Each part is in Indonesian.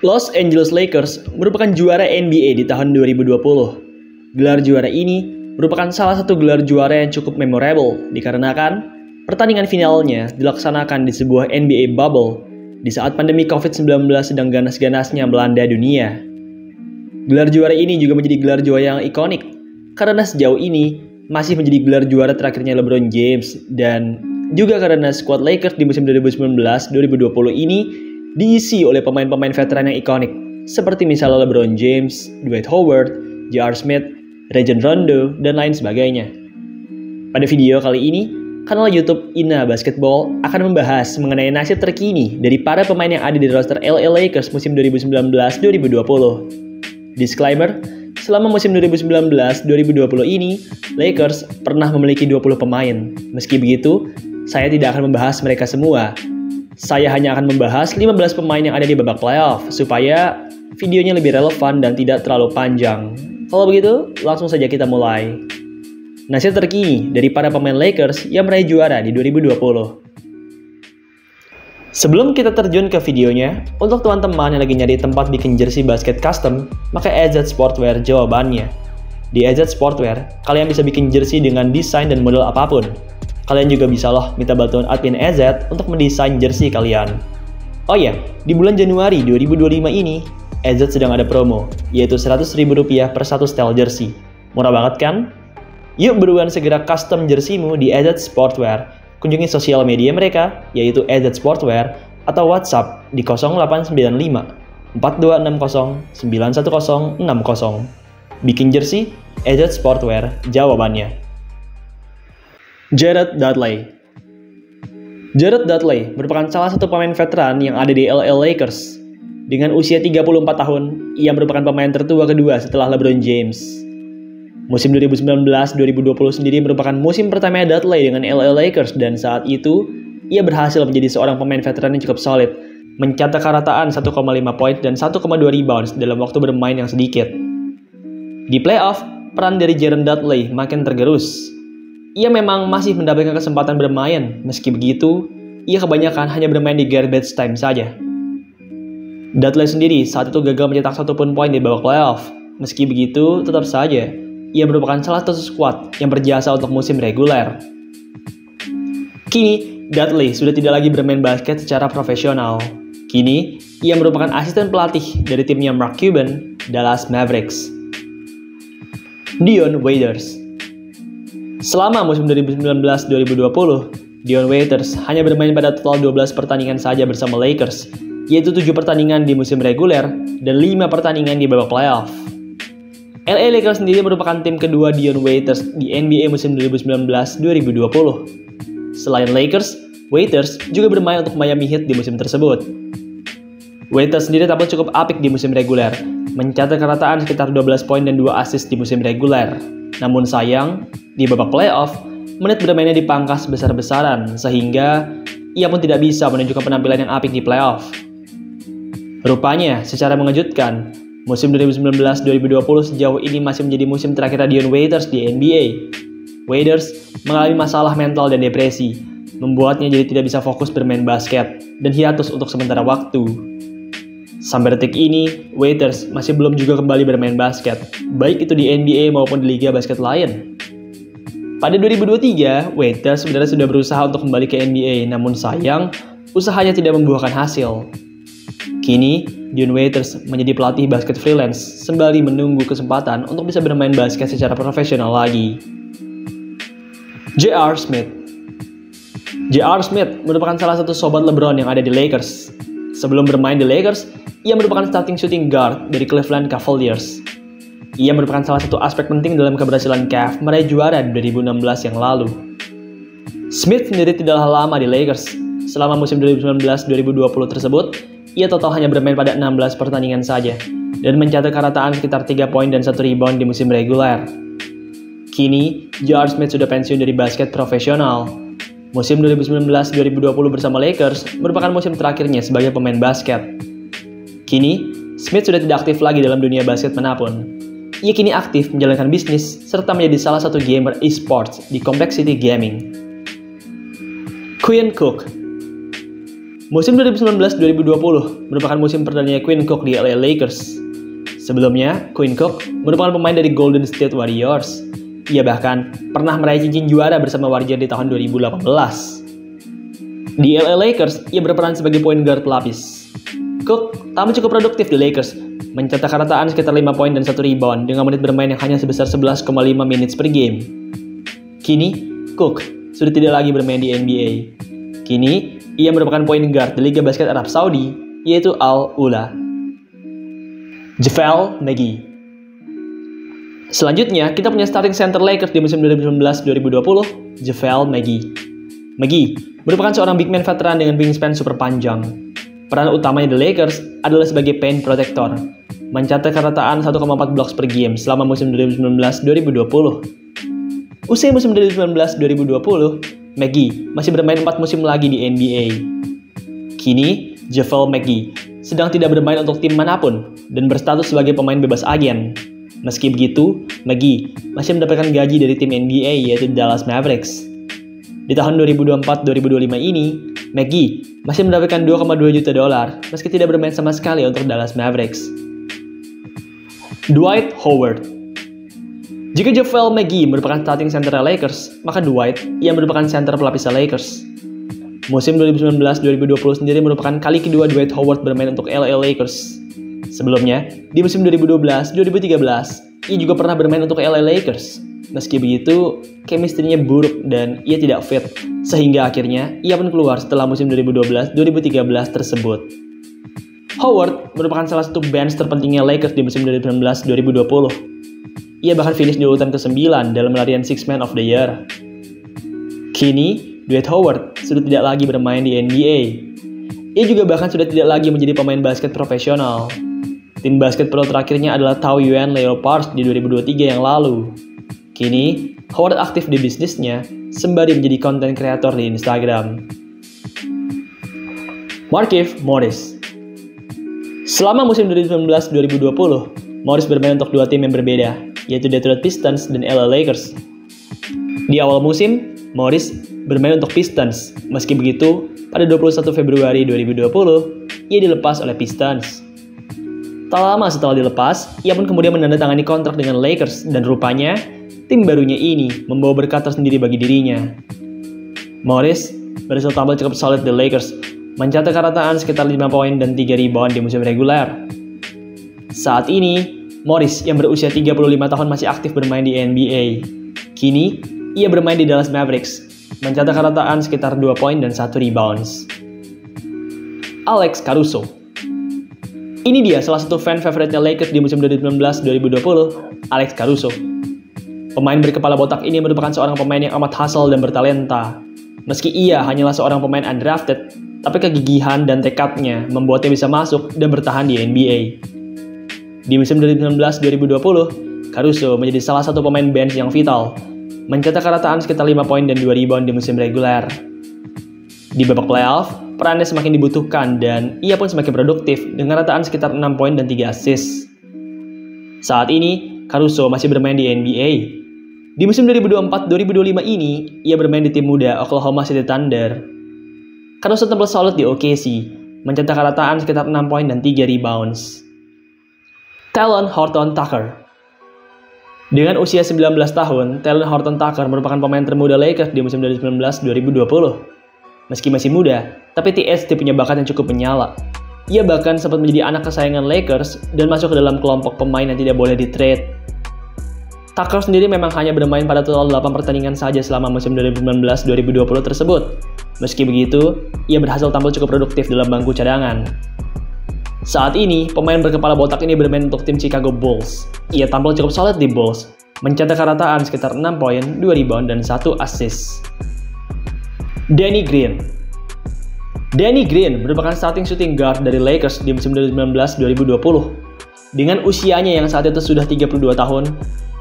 Los Angeles Lakers merupakan juara NBA di tahun 2020. Gelar juara ini merupakan salah satu gelar juara yang cukup memorable dikarenakan pertandingan finalnya dilaksanakan di sebuah NBA bubble di saat pandemi COVID-19 sedang ganas-ganasnya melanda dunia. Gelar juara ini juga menjadi gelar juara yang ikonik karena sejauh ini masih menjadi gelar juara terakhirnya LeBron James dan juga karena skuad Lakers di musim 2019-2020 ini diisi oleh pemain-pemain veteran yang ikonik seperti misalnya LeBron James, Dwight Howard, J.R. Smith, Rajon Rondo, dan lain sebagainya. Pada video kali ini, kanal YouTube Ina Basketball akan membahas mengenai nasib terkini dari para pemain yang ada di roster LA Lakers musim 2019-2020. Disclaimer, selama musim 2019-2020 ini, Lakers pernah memiliki 20 pemain. Meski begitu, saya tidak akan membahas mereka semua. Saya hanya akan membahas 15 pemain yang ada di babak playoff, supaya videonya lebih relevan dan tidak terlalu panjang. Kalau begitu, langsung saja kita mulai. Nasib terkini dari para pemain Lakers yang meraih juara di 2020. Sebelum kita terjun ke videonya, untuk teman-teman yang lagi nyari tempat bikin jersey basket custom, maka AZ Sportwear jawabannya. Di AZ Sportwear, kalian bisa bikin jersey dengan desain dan model apapun. Kalian juga bisa loh minta bantuan admin AZ untuk mendesain jersey kalian. Oh ya, di bulan Januari 2025 ini, AZ sedang ada promo, yaitu Rp100.000 per satu style jersey. Murah banget kan? Yuk beruan segera custom jerseymu di AZ Sportwear. Kunjungi sosial media mereka, yaitu AZ Sportwear, atau WhatsApp di 0895 4260 91060. Bikin jersey, AZ Sportwear, jawabannya. Jared Dudley. Jared Dudley merupakan salah satu pemain veteran yang ada di LA Lakers. Dengan usia 34 tahun, ia merupakan pemain tertua kedua setelah LeBron James. Musim 2019-2020 sendiri merupakan musim pertama Dudley dengan LA Lakers dan saat itu, ia berhasil menjadi seorang pemain veteran yang cukup solid, mencatat kerataan 1,5 poin dan 1,2 rebounds dalam waktu bermain yang sedikit. Di playoff, peran dari Jared Dudley makin tergerus. Ia memang masih mendapatkan kesempatan bermain, meski begitu, ia kebanyakan hanya bermain di garbage time saja. Dudley sendiri saat itu gagal mencetak 1 pun poin di babak playoff. Meski begitu, tetap saja, ia merupakan salah satu skuad yang berjasa untuk musim reguler. Kini, Dudley sudah tidak lagi bermain basket secara profesional. Kini, ia merupakan asisten pelatih dari timnya Mark Cuban, Dallas Mavericks. Dion Waiters. Selama musim 2019-2020, Dion Waiters hanya bermain pada total 12 pertandingan saja bersama Lakers, yaitu 7 pertandingan di musim reguler dan 5 pertandingan di babak playoff. LA Lakers sendiri merupakan tim kedua Dion Waiters di NBA musim 2019-2020. Selain Lakers, Waiters juga bermain untuk Miami Heat di musim tersebut. Waiters sendiri tampil cukup apik di musim reguler, mencatat kerataan sekitar 12 poin dan 2 assist di musim reguler. Namun sayang, di babak playoff, menit bermainnya dipangkas besar-besaran sehingga ia pun tidak bisa menunjukkan penampilan yang apik di playoff. Rupanya, secara mengejutkan, musim 2019-2020 sejauh ini masih menjadi musim terakhir Dion Waiters di NBA. Waiters mengalami masalah mental dan depresi, membuatnya jadi tidak bisa fokus bermain basket dan hiatus untuk sementara waktu. Sampai detik ini, Waiters masih belum juga kembali bermain basket, baik itu di NBA maupun di liga basket lain. Pada 2023, Waiters sebenarnya sudah berusaha untuk kembali ke NBA, namun sayang, usahanya tidak membuahkan hasil. Kini, Dion Waiters menjadi pelatih basket freelance, sembari menunggu kesempatan untuk bisa bermain basket secara profesional lagi. J.R. Smith. J.R. Smith merupakan salah satu sobat LeBron yang ada di Lakers. Sebelum bermain di Lakers, ia merupakan starting shooting guard dari Cleveland Cavaliers. Ia merupakan salah satu aspek penting dalam keberhasilan Cavs meraih juara di 2016 yang lalu. Smith sendiri tidaklah lama di Lakers. Selama musim 2019-2020 tersebut, ia total hanya bermain pada 16 pertandingan saja dan mencatat kerataan sekitar 3 poin dan 1 rebound di musim reguler. Kini, J.R. Smith sudah pensiun dari basket profesional. Musim 2019-2020 bersama Lakers merupakan musim terakhirnya sebagai pemain basket. Kini, Smith sudah tidak aktif lagi dalam dunia basket manapun. Ia kini aktif menjalankan bisnis serta menjadi salah satu gamer e-sports di Complexity Gaming. Quinn Cook. Musim 2019-2020 merupakan musim perdananya Quinn Cook di LA Lakers. Sebelumnya, Quinn Cook merupakan pemain dari Golden State Warriors. Ia bahkan pernah meraih cincin juara bersama Warriors di tahun 2018. Di LA Lakers, ia berperan sebagai point guard pelapis. Cook tampil cukup produktif di Lakers, mencetak karataan sekitar 5 poin dan 1 rebound dengan menit bermain yang hanya sebesar 11,5 minutes per game. Kini, Cook sudah tidak lagi bermain di NBA. Kini, ia merupakan point guard di Liga Basket Arab Saudi, yaitu Al-Ula. JaVale McGee. Selanjutnya, kita punya starting center Lakers di musim 2019-2020, JaVale McGee. McGee merupakan seorang big man veteran dengan wingspan super panjang. Peran utamanya di Lakers adalah sebagai paint protector, mencatat karataan 1,4 blocks per game selama musim 2019-2020. Usai musim 2019-2020, McGee masih bermain 4 musim lagi di NBA. Kini, JaVale McGee sedang tidak bermain untuk tim manapun dan berstatus sebagai pemain bebas agen. Meski begitu, McGee masih mendapatkan gaji dari tim NBA yaitu Dallas Mavericks. Di tahun 2024-2025 ini, McGee masih mendapatkan $2,2 juta meski tidak bermain sama sekali untuk Dallas Mavericks. Dwight Howard. Jika JaVale McGee merupakan starting center Lakers, maka Dwight ia merupakan center pelapis Lakers. Musim 2019-2020 sendiri merupakan kali kedua Dwight Howard bermain untuk LA Lakers. Sebelumnya, di musim 2012-2013, ia juga pernah bermain untuk LA Lakers. Meski begitu, chemistry-nya buruk dan ia tidak fit, sehingga akhirnya ia pun keluar setelah musim 2012-2013 tersebut. Howard merupakan salah satu bench terpentingnya Lakers di musim 2019-2020. Ia bahkan finish di urutan ke-9 dalam larian Six Man of the Year. Kini, Dwight Howard sudah tidak lagi bermain di NBA. Ia juga bahkan sudah tidak lagi menjadi pemain basket profesional. Tim basket pro terakhirnya adalah Taoyuan Leopards di 2023 yang lalu. Kini, Howard aktif di bisnisnya sembari menjadi konten kreator di Instagram. Markieff Morris. Selama musim 2019-2020, Morris bermain untuk 2 tim yang berbeda, yaitu Detroit Pistons dan LA Lakers. Di awal musim, Morris bermain untuk Pistons. Meski begitu, pada 21 Februari 2020, ia dilepas oleh Pistons. Tak lama setelah dilepas, ia pun kemudian menandatangani kontrak dengan Lakers dan rupanya, tim barunya ini membawa berkat tersendiri bagi dirinya. Morris berhasil tampil cukup solid di Lakers, mencatat karataan sekitar 5 poin dan 3 rebound di musim reguler. Saat ini, Morris yang berusia 35 tahun masih aktif bermain di NBA. Kini, ia bermain di Dallas Mavericks, mencatat karataan sekitar 2 poin dan 1 rebounds. Alex Caruso. Ini dia salah satu fan favoritnya Lakers di musim 2019-2020, Alex Caruso. Pemain berkepala botak ini merupakan seorang pemain yang amat hustle dan bertalenta. Meski ia hanyalah seorang pemain undrafted, tapi kegigihan dan tekadnya membuatnya bisa masuk dan bertahan di NBA. Di musim 2019-2020, Caruso menjadi salah satu pemain bench yang vital, mencetak karataan sekitar 5 poin dan 2 rebound di musim reguler. Di babak playoff, perannya semakin dibutuhkan dan ia pun semakin produktif dengan karataan sekitar 6 poin dan 3 assist. Saat ini, Caruso masih bermain di NBA. Di musim 2024-2025 ini, ia bermain di tim muda Oklahoma City Thunder. Caruso tampil solid di OKC, mencetak karataan sekitar 6 poin dan 3 rebounds. Talen Horton-Tucker. Dengan usia 19 tahun, Talen Horton-Tucker merupakan pemain termuda Lakers di musim 2019-2020. Meski masih muda, tapi THT punya bakat yang cukup menyala. Ia bahkan sempat menjadi anak kesayangan Lakers dan masuk ke dalam kelompok pemain yang tidak boleh di-trade. Tucker sendiri memang hanya bermain pada total 8 pertandingan saja selama musim 2019-2020 tersebut. Meski begitu, ia berhasil tampil cukup produktif dalam bangku cadangan. Saat ini, pemain berkepala botak ini bermain untuk tim Chicago Bulls. Ia tampil cukup solid di Bulls, mencetak karataan sekitar 6 poin, 2 rebound, dan 1 assist. Danny Green. Danny Green merupakan starting shooting guard dari Lakers di musim 2019-2020. Dengan usianya yang saat itu sudah 32 tahun,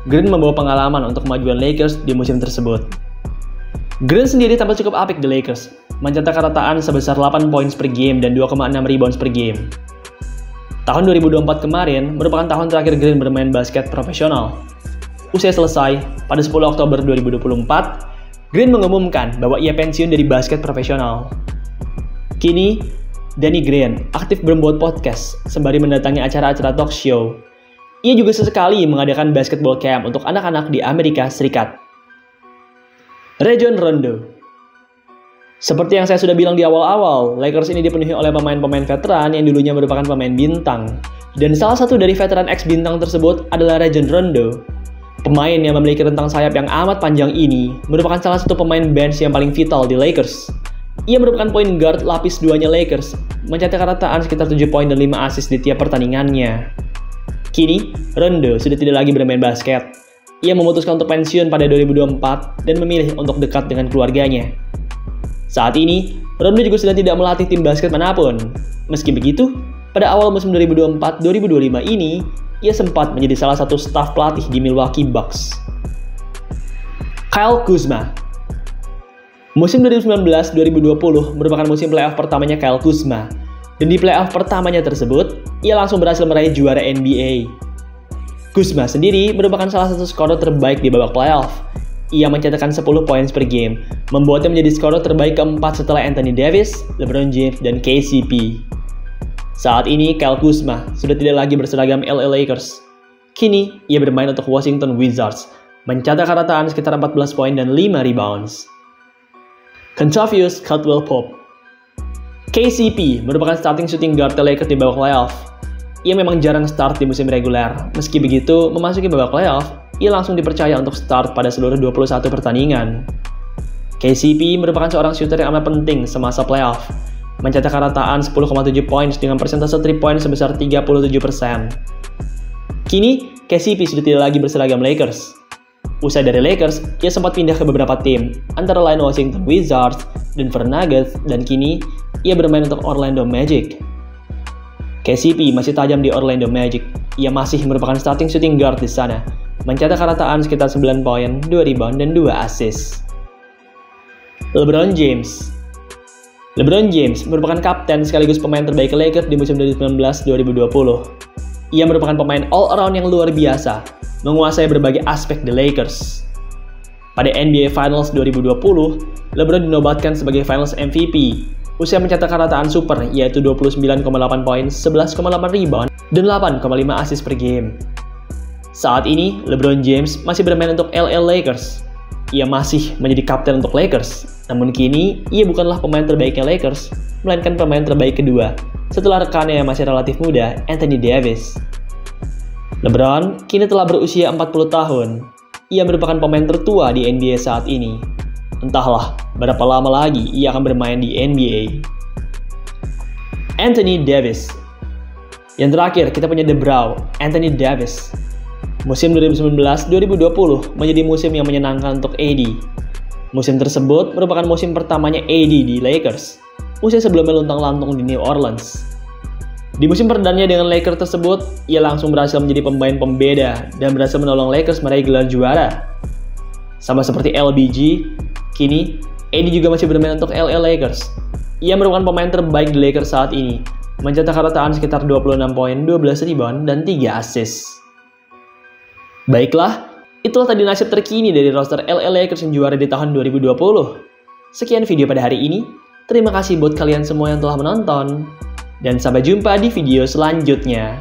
Green membawa pengalaman untuk kemajuan Lakers di musim tersebut. Green sendiri tampil cukup apik di Lakers, mencetak karataan sebesar 8 points per game dan 2,6 rebounds per game. Tahun 2024 kemarin merupakan tahun terakhir Green bermain basket profesional. Usai selesai, pada 10 Oktober 2024, Green mengumumkan bahwa ia pensiun dari basket profesional. Kini, Danny Green aktif berbuat podcast sembari mendatangi acara-acara talk show. Ia juga sesekali mengadakan basketball camp untuk anak-anak di Amerika Serikat. Rajon Rondo. Seperti yang saya sudah bilang di awal-awal, Lakers ini dipenuhi oleh pemain-pemain veteran yang dulunya merupakan pemain bintang. Dan salah satu dari veteran ex-bintang tersebut adalah Rajon Rondo. Pemain yang memiliki rentang sayap yang amat panjang ini merupakan salah satu pemain bench yang paling vital di Lakers. Ia merupakan point guard lapis 2-nya Lakers, mencetak rataan sekitar 7 poin dan 5 assist di tiap pertandingannya. Kini, Rondo sudah tidak lagi bermain basket. Ia memutuskan untuk pensiun pada 2024 dan memilih untuk dekat dengan keluarganya. Saat ini, Rondo juga sudah tidak melatih tim basket manapun. Meski begitu, pada awal musim 2024-2025 ini, ia sempat menjadi salah satu staf pelatih di Milwaukee Bucks. Kyle Kuzma. Musim 2019-2020 merupakan musim playoff pertamanya Kyle Kuzma. Dan di playoff pertamanya tersebut, ia langsung berhasil meraih juara NBA. Kuzma sendiri merupakan salah satu skorer terbaik di babak playoff. Ia mencetakkan 10 poin per game, membuatnya menjadi skorer terbaik keempat setelah Anthony Davis, LeBron James, dan KCP. Saat ini, Kyle Kuzma sudah tidak lagi berseragam LA Lakers. Kini, ia bermain untuk Washington Wizards, mencetak rataan sekitar 14 poin dan 5 rebounds. Kentavious Caldwell-Pope. KCP merupakan starting shooting guard Lakers di babak playoff. Ia memang jarang start di musim reguler. Meski begitu, memasuki babak playoff, ia langsung dipercaya untuk start pada seluruh 21 pertandingan. KCP merupakan seorang shooter yang amat penting semasa playoff, mencetak rataan 10,7 poin dengan persentase 3 point sebesar 37%. Kini, KCP sudah tidak lagi berseragam Lakers. Usai dari Lakers, ia sempat pindah ke beberapa tim, antara lain Washington Wizards, Denver Nuggets, dan kini ia bermain untuk Orlando Magic. KCP masih tajam di Orlando Magic. Ia masih merupakan starting shooting guard di sana, mencetak rataan sekitar 9 poin, 2 rebound, dan 2 assist. LeBron James. LeBron James merupakan kapten sekaligus pemain terbaik Lakers di musim 2019-2020. Ia merupakan pemain all-around yang luar biasa, menguasai berbagai aspek The Lakers. Pada NBA Finals 2020, LeBron dinobatkan sebagai Finals MVP. Usai mencetak rataan super yaitu 29,8 poin, 11,8 rebound, dan 8,5 assist per game. Saat ini, LeBron James masih bermain untuk LA Lakers. Ia masih menjadi kapten untuk Lakers. Namun kini, ia bukanlah pemain terbaiknya Lakers, melainkan pemain terbaik kedua, setelah rekannya yang masih relatif muda, Anthony Davis. LeBron kini telah berusia 40 tahun. Ia merupakan pemain tertua di NBA saat ini. Entahlah berapa lama lagi ia akan bermain di NBA. Anthony Davis. Yang terakhir kita punya The Brow, Anthony Davis. Musim 2019-2020 menjadi musim yang menyenangkan untuk AD. Musim tersebut merupakan musim pertamanya AD di Lakers, usai sebelumnya luntang-lantung di New Orleans. Di musim perdananya dengan Lakers tersebut, ia langsung berhasil menjadi pemain pembeda dan berhasil menolong Lakers meraih gelar juara. Sama seperti LBG, kini AD juga masih bermain untuk LA Lakers. Ia merupakan pemain terbaik di Lakers saat ini, mencetak rataan sekitar 26 poin, 12 rebound, dan 3 assist. Baiklah, itulah tadi nasib terkini dari roster LA Lakers yang juara di tahun 2020. Sekian video pada hari ini. Terima kasih buat kalian semua yang telah menonton. Dan sampai jumpa di video selanjutnya.